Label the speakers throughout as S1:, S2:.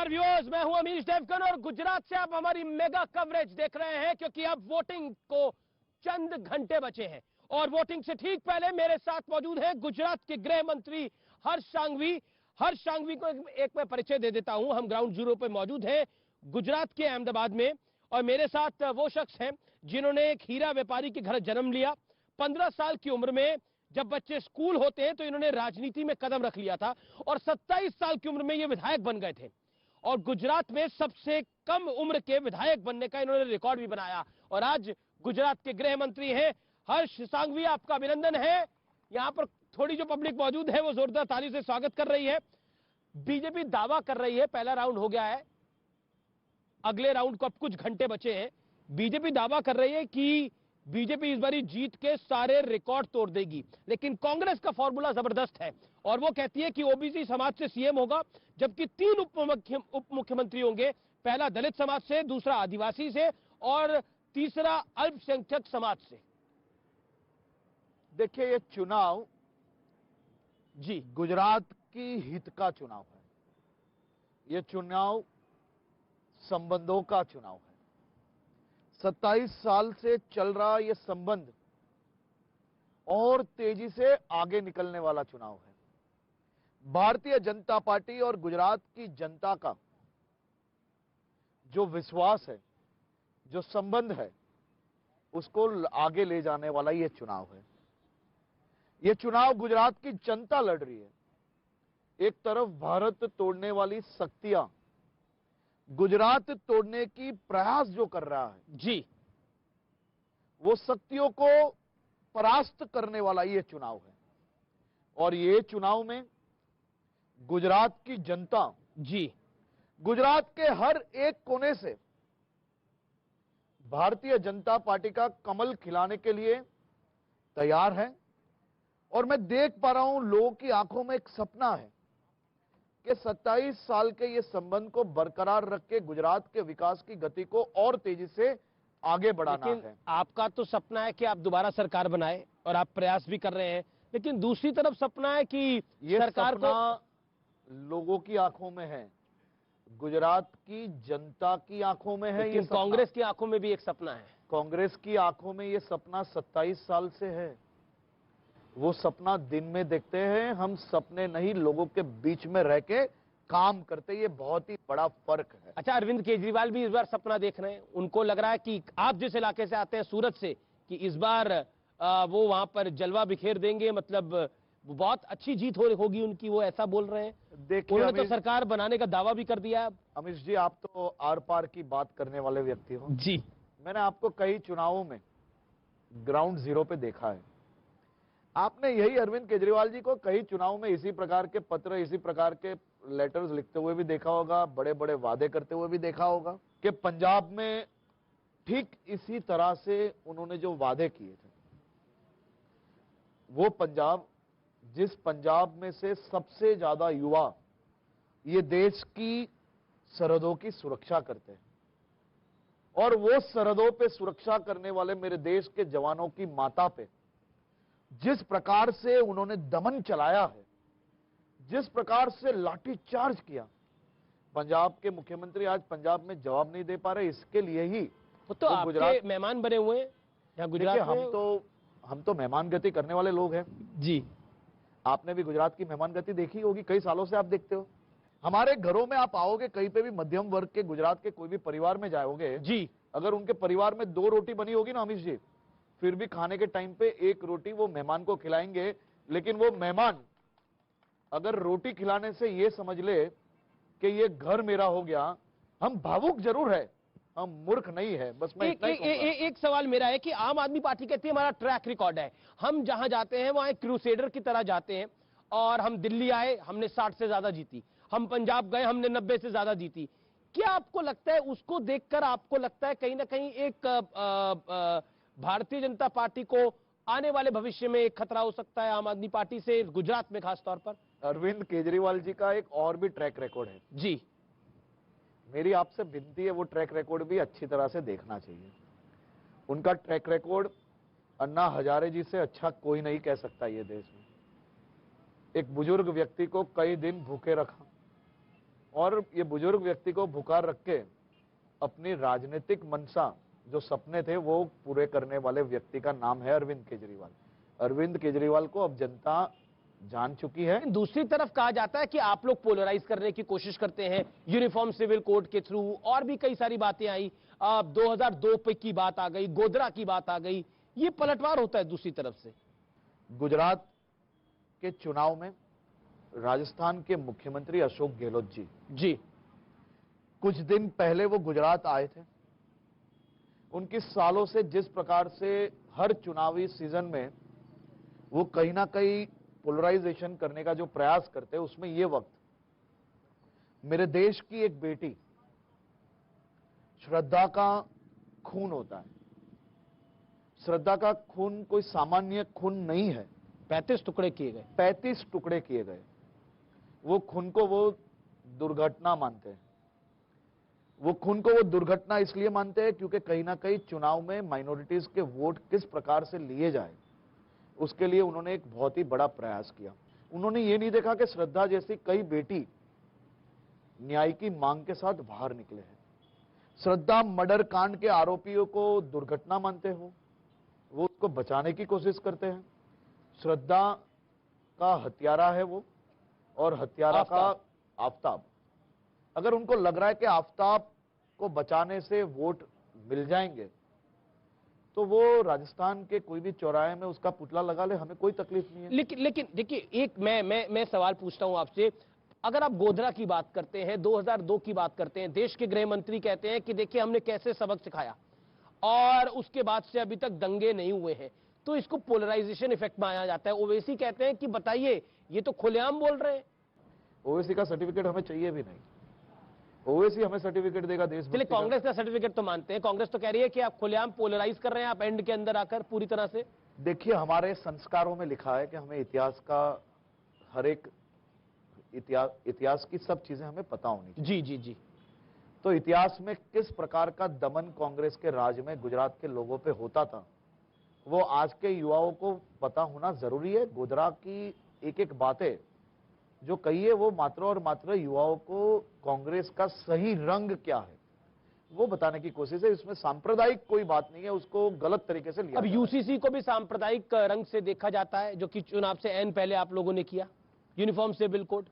S1: नमस्कार व्यूअर्स, मैं हूं अमीश देवगन और गुजरात से आप हमारी मेगा कवरेज देख रहे हैं क्योंकि अब वोटिंग को चंद घंटे बचे हैं और वोटिंग से ठीक पहले मेरे साथ मौजूद है गुजरात के गृह मंत्री हर्ष सांघवी। हर्ष सांघवी को एक मैं परिचय दे देता हूं। हम ग्राउंड जीरो पे मौजूद हैं गुजरात के अहमदाबाद में और मेरे साथ वो शख्स हैं जिन्होंने एक हीरा व्यापारी के घर जन्म लिया। 15 साल की उम्र में जब बच्चे स्कूल होते हैं तो इन्होंने राजनीति में कदम रख लिया था और 27 साल की उम्र में ये विधायक बन गए थे और गुजरात में सबसे कम उम्र के विधायक बनने का इन्होंने रिकॉर्ड भी बनाया और आज गुजरात के गृह मंत्री हैं हर्ष सांघवी। आपका अभिनंदन है। यहां पर थोड़ी जो पब्लिक मौजूद है वो जोरदार ताली से स्वागत कर रही है। बीजेपी दावा कर रही है पहला राउंड हो गया है, अगले राउंड को अब कुछ घंटे बचे हैं। बीजेपी दावा कर रही है कि बीजेपी इस बारी जीत के सारे रिकॉर्ड तोड़ देगी, लेकिन कांग्रेस का फॉर्मूला जबरदस्त है और वो कहती है कि ओबीसी समाज से सीएम होगा, जबकि 3 उप मुख्यमंत्री होंगे। पहला दलित समाज से, दूसरा आदिवासी से और तीसरा अल्पसंख्यक समाज से।
S2: देखिए, ये चुनाव
S1: जी
S2: गुजरात की हित का चुनाव है। ये चुनाव संबंधों का चुनाव है। 27 साल से चल रहा ये संबंध और तेजी से आगे निकलने वाला चुनाव है। भारतीय जनता पार्टी और गुजरात की जनता का जो विश्वास है, जो संबंध है, उसको आगे ले जाने वाला ये चुनाव है। ये चुनाव गुजरात की जनता लड़ रही है। एक तरफ भारत तोड़ने वाली शक्तियां गुजरात तोड़ने की प्रयास जो कर रहा है
S1: जी,
S2: वो शक्तियों को परास्त करने वाला ये चुनाव है और ये चुनाव में गुजरात की जनता
S1: जी,
S2: गुजरात के हर एक कोने से भारतीय जनता पार्टी का कमल खिलाने के लिए तैयार है और मैं देख पा रहा हूं लोगों की आंखों में एक सपना है कि 27 साल के ये संबंध को बरकरार रख के गुजरात के विकास की गति को और तेजी से आगे बढ़ाना है।
S1: आपका तो सपना है कि आप दोबारा सरकार बनाए और आप प्रयास भी कर रहे हैं, लेकिन दूसरी तरफ सपना है कि
S2: ये
S1: सरकार
S2: सपना लोगों की आंखों में है, गुजरात की जनता की आंखों में है। ये
S1: कांग्रेस की आंखों में भी एक सपना है।
S2: कांग्रेस की आंखों में ये सपना 27 साल से है। वो सपना दिन में देखते हैं, हम सपने नहीं, लोगों के बीच में रह के काम करते। ये बहुत ही बड़ा फर्क है।
S1: अच्छा, अरविंद केजरीवाल भी इस बार सपना देख रहे हैं। उनको लग रहा है कि आप जिस इलाके से आते हैं सूरत से, कि इस बार वो वहां पर जलवा बिखेर देंगे, मतलब बहुत अच्छी जीत होगी उनकी, वो ऐसा बोल रहे हैं।
S2: देखिए,
S1: उन्होंने तो सरकार बनाने का दावा भी कर दिया है।
S2: अमीश जी, आप तो आर पार की बात करने वाले व्यक्ति हो
S1: जी।
S2: मैंने आपको कई चुनावों में ग्राउंड जीरो पे देखा है। आपने यही अरविंद केजरीवाल जी को कई चुनाव में इसी प्रकार के पत्र, इसी प्रकार के लेटर्स लिखते हुए भी देखा होगा, बड़े बड़े वादे करते हुए भी देखा होगा कि पंजाब में ठीक इसी तरह से उन्होंने जो वादे किए थे, वो पंजाब, जिस पंजाब में से सबसे ज्यादा युवा ये देश की सरहदों की सुरक्षा करते हैं और वो सरहदों पे सुरक्षा करने वाले मेरे देश के जवानों की माता पे जिस प्रकार से उन्होंने दमन चलाया है, जिस प्रकार से लाठी चार्ज किया, पंजाब के मुख्यमंत्री आज पंजाब में जवाब नहीं दे पा रहे। इसके लिए ही
S1: तो आपके गुजरात मेहमान बने हुए हैं गुजरात में।
S2: हम तो मेहमान गति करने वाले लोग हैं
S1: जी।
S2: आपने भी गुजरात की मेहमान गति देखी होगी, कई सालों से आप देखते हो। हमारे घरों में आप आओगे, कहीं पे भी मध्यम वर्ग के गुजरात के कोई भी परिवार में जाओगे
S1: जी,
S2: अगर उनके परिवार में 2 रोटी बनी होगी ना अमीश जी, फिर भी खाने के टाइम पे 1 रोटी वो मेहमान को खिलाएंगे। लेकिन वो मेहमान अगर रोटी खिलाने से ये समझ ले कि ये घर मेरा हो गया, हम भावुक जरूर है, हम मूर्ख नहीं है। बस मैं इतना ही कहूंगा।
S1: एक सवाल मेरा है कि आम आदमी पार्टी कहती है हमारा ट्रैक रिकॉर्ड है, हम जहां जाते हैं वहां एक क्रूसेडर की तरह जाते हैं और हम दिल्ली आए, हमने 60 से ज्यादा जीती, हम पंजाब गए, हमने 90 से ज्यादा जीती। क्या आपको लगता है, उसको देखकर आपको लगता है कहीं ना कहीं एक भारतीय जनता पार्टी को आने वाले भविष्य में एक खतरा हो सकता है आम आदमी पार्टी से, गुजरात में खास तौर पर?
S2: अरविंद केजरीवाल जी का एक और भी ट्रैक रिकॉर्ड है
S1: जी।
S2: मेरी आपसे विनती है, वो ट्रैक रिकॉर्ड भी अच्छी तरह से देखना चाहिए। उनका ट्रैक रिकॉर्ड अन्ना हजारे जी से अच्छा कोई नहीं कह सकता ये देश में। एक बुजुर्ग व्यक्ति को कई दिन भूखे रखा, और ये बुजुर्ग व्यक्ति को भुखा रख के अपनी राजनीतिक मंशा, जो सपने थे, वो पूरे करने वाले व्यक्ति का नाम है अरविंद केजरीवाल। अरविंद केजरीवाल को अब जनता जान चुकी है।
S1: दूसरी तरफ कहा जाता है कि आप लोग पोलराइज करने की कोशिश करते हैं यूनिफॉर्म सिविल कोड के थ्रू, और भी कई सारी बातें आई। 2002 पे की बात आ गई, गोधरा की बात आ गई, ये पलटवार होता है दूसरी तरफ से।
S2: गुजरात के चुनाव में राजस्थान के मुख्यमंत्री अशोक गहलोत जी कुछ दिन पहले वो गुजरात आए थे। उनकी सालों से जिस प्रकार से हर चुनावी सीजन में वो कहीं ना कहीं पोलराइजेशन करने का जो प्रयास करते हैं, उसमें ये वक्त मेरे देश की एक बेटी श्रद्धा का खून होता है। श्रद्धा का खून कोई सामान्य खून नहीं है।
S1: 35 टुकड़े किए गए।
S2: 35 टुकड़े किए गए। वो खून को वो दुर्घटना मानते हैं। वो खून को वो दुर्घटना इसलिए मानते हैं क्योंकि कहीं ना कहीं चुनाव में माइनॉरिटीज के वोट किस प्रकार से लिए जाए, उसके लिए उन्होंने एक बहुत ही बड़ा प्रयास किया। उन्होंने ये नहीं देखा कि श्रद्धा जैसी कई बेटी न्याय की मांग के साथ बाहर निकले हैं। श्रद्धा मर्डर कांड के आरोपियों को दुर्घटना मानते हो, वो उसको बचाने की कोशिश करते हैं। श्रद्धा का हत्यारा है वो, और हत्यारा का आफताब। अगर उनको लग रहा है कि आफताब को बचाने से वोट मिल जाएंगे, तो वो राजस्थान के कोई भी चौराहे में उसका पुतला लगा ले, हमें कोई तकलीफ नहीं है।
S1: लेकिन देखिए, एक मैं सवाल पूछता हूं आपसे। अगर आप गोधरा की बात करते हैं, 2002 की बात करते हैं, देश के गृह मंत्री कहते हैं कि देखिए हमने कैसे सबक सिखाया, और उसके बाद से अभी तक दंगे नहीं हुए हैं, तो इसको पोलराइजेशन इफेक्ट माना जाता है। ओवैसी कहते हैं कि बताइए, ये तो खुलेआम बोल रहे हैं।
S2: ओवैसी का सर्टिफिकेट हमें चाहिए भी नहीं। ओवैसी हमें सर्टिफिकेट देगा देश।
S1: चलिए, कांग्रेस का सर्टिफिकेट तो मानते हैं। कांग्रेस तो कह रही है कि आप खुलेआम पोलराइज कर रहे हैं, आप एंड के अंदर आकर पूरी तरह से।
S2: देखिए, हमारे संस्कारों में लिखा है कि हमें इतिहास का हर एक इतिहास की सब चीजें हमें पता होनी चाहिए।
S1: जी।
S2: तो इतिहास में किस प्रकार का दमन कांग्रेस के राज में गुजरात के लोगों पे होता था, वो आज के युवाओं को पता होना जरूरी है। गोधरा की एक एक बातें जो कही है, वो मात्र और मात्र युवाओं को कांग्रेस का सही रंग क्या है वो बताने की कोशिश है। इसमें सांप्रदायिक कोई बात नहीं है, उसको गलत तरीके से लिया।
S1: अब यूसीसी को भी सांप्रदायिक रंग से देखा जाता है, जो कि चुनाव से एन पहले आप लोगों ने किया, यूनिफॉर्म सिविल कोड।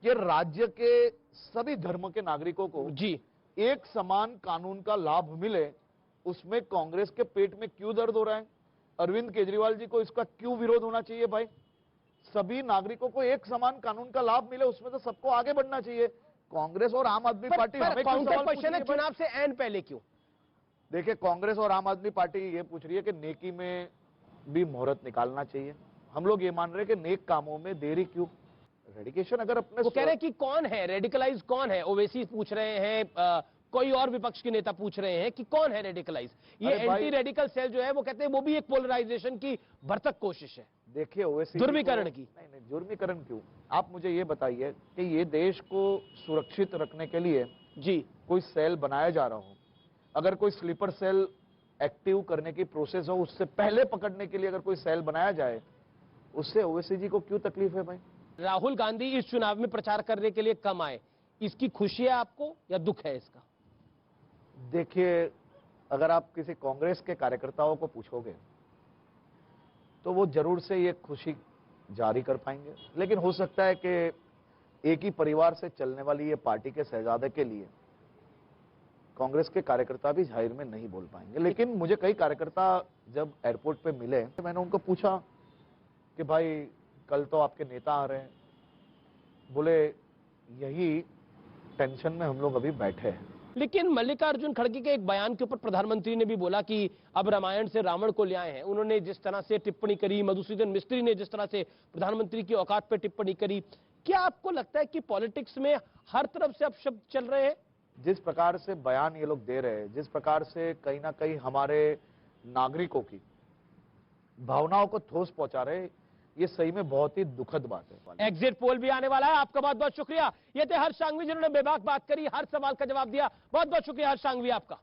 S2: ये राज्य के सभी धर्म के नागरिकों को
S1: जी
S2: एक समान कानून का लाभ मिले, उसमें कांग्रेस के पेट में क्यों दर्द हो रहा है? अरविंद केजरीवाल जी को इसका क्यों विरोध होना चाहिए? भाई, सभी नागरिकों को एक समान कानून का लाभ मिले, उसमें तो सबको आगे बढ़ना चाहिए। कांग्रेस और आम आदमी पार्टी हमें क्यों सवाल पूछ रही है?
S1: चुनाव से एन पहले क्यों?
S2: देखिए, कांग्रेस और आम आदमी पार्टी ये पूछ रही है कि नेकी में भी मुहूर्त निकालना चाहिए। हम लोग ये मान रहे हैं कि नेक कामों में देरी क्यों? रेडिकेशन अगर अपने
S1: वो कह रहे हैं कि कौन है रेडिकलाइज, कौन है? ओवैसी पूछ रहे हैं, कोई और विपक्ष के नेता पूछ रहे हैं कि कौन है रेडिकलाइज। ये एंटी रेडिकल सेल जो है, वो कहते हैं वो भी एक पोलराइजेशन की भरसक कोशिश है।
S2: देखिए, ओवैसी
S1: जुर्मीकरण की।
S2: नहीं, जुर्मीकरण क्यों? आप मुझे ये बताइए कि ये देश को सुरक्षित रखने के लिए
S1: जी
S2: कोई सेल बनाया जा रहा हो, अगर कोई स्लीपर सेल एक्टिव करने की प्रोसेस हो, उससे पहले पकड़ने के लिए अगर कोई सेल बनाया जाए, उससे ओवैसी जी को क्यों तकलीफ है? भाई,
S1: राहुल गांधी इस चुनाव में प्रचार करने के लिए कम आए, इसकी खुशी है आपको या दुख है इसका?
S2: देखिए, अगर आप किसी कांग्रेस के कार्यकर्ताओं को पूछोगे तो वो जरूर से ये खुशी जारी कर पाएंगे, लेकिन हो सकता है कि एक ही परिवार से चलने वाली ये पार्टी के शहजादे के लिए कांग्रेस के कार्यकर्ता भी जाहिर में नहीं बोल पाएंगे। लेकिन मुझे कई कार्यकर्ता जब एयरपोर्ट पे मिले, मैंने उनको पूछा कि भाई, कल तो आपके नेता आ रहे हैं। बोले, यही टेंशन में हम लोग अभी बैठे हैं।
S1: लेकिन मल्लिकार्जुन खड़गे के एक बयान के ऊपर प्रधानमंत्री ने भी बोला कि अब रामायण से रावण को ले आए हैं। उन्होंने जिस तरह से टिप्पणी करी, मधुसूदन मिस्त्री ने जिस तरह से प्रधानमंत्री की औकात पर टिप्पणी करी, क्या आपको लगता है कि पॉलिटिक्स में हर तरफ से अपशब्द चल रहे हैं?
S2: जिस प्रकार से बयान ये लोग दे रहे हैं, जिस प्रकार से कहीं ना कहीं हमारे नागरिकों की भावनाओं को ठोस पहुंचा रहे हैं, ये सही में बहुत ही दुखद बात है।
S1: एग्जिट पोल भी आने वाला है। आपका बहुत बहुत शुक्रिया। ये थे हर्ष सांघवी जिन्होंने बेबाक बात करी, हर सवाल का जवाब दिया। बहुत बहुत शुक्रिया हर्ष सांघवी आपका।